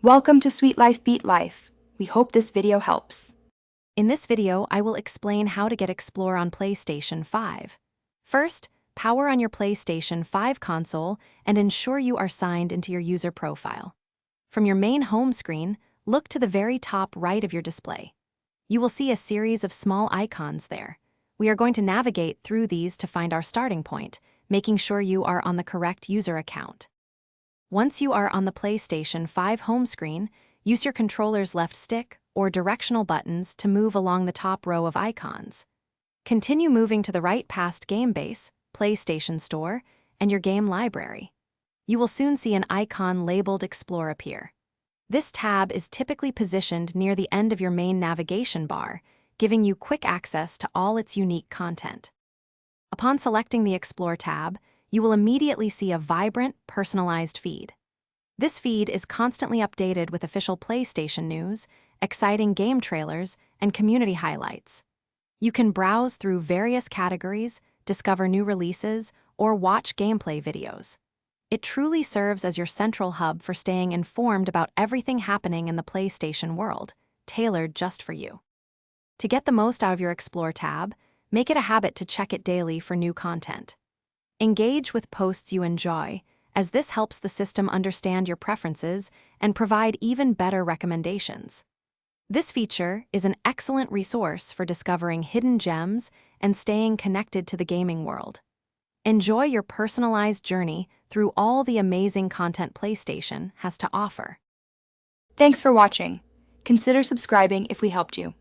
Welcome to Sweet Life Beat Life. We hope this video helps. In this video, I will explain how to get Explore on PlayStation 5. First, power on your PlayStation 5 console and ensure you are signed into your user profile. From your main home screen, look to the very top right of your display. You will see a series of small icons there. We are going to navigate through these to find our starting point, making sure you are on the correct user account. Once you are on the PlayStation 5 home screen, use your controller's left stick or directional buttons to move along the top row of icons. Continue moving to the right past Game Base, PlayStation Store, and your game library. You will soon see an icon labeled Explore appear. This tab is typically positioned near the end of your main navigation bar, giving you quick access to all its unique content. Upon selecting the Explore tab, you will immediately see a vibrant, personalized feed. This feed is constantly updated with official PlayStation news, exciting game trailers, and community highlights. You can browse through various categories, discover new releases, or watch gameplay videos. It truly serves as your central hub for staying informed about everything happening in the PlayStation world, tailored just for you. To get the most out of your Explore tab, make it a habit to check it daily for new content. Engage with posts you enjoy, as this helps the system understand your preferences and provide even better recommendations. This feature is an excellent resource for discovering hidden gems and staying connected to the gaming world. Enjoy your personalized journey through all the amazing content PlayStation has to offer. Thanks for watching. Consider subscribing if we helped you.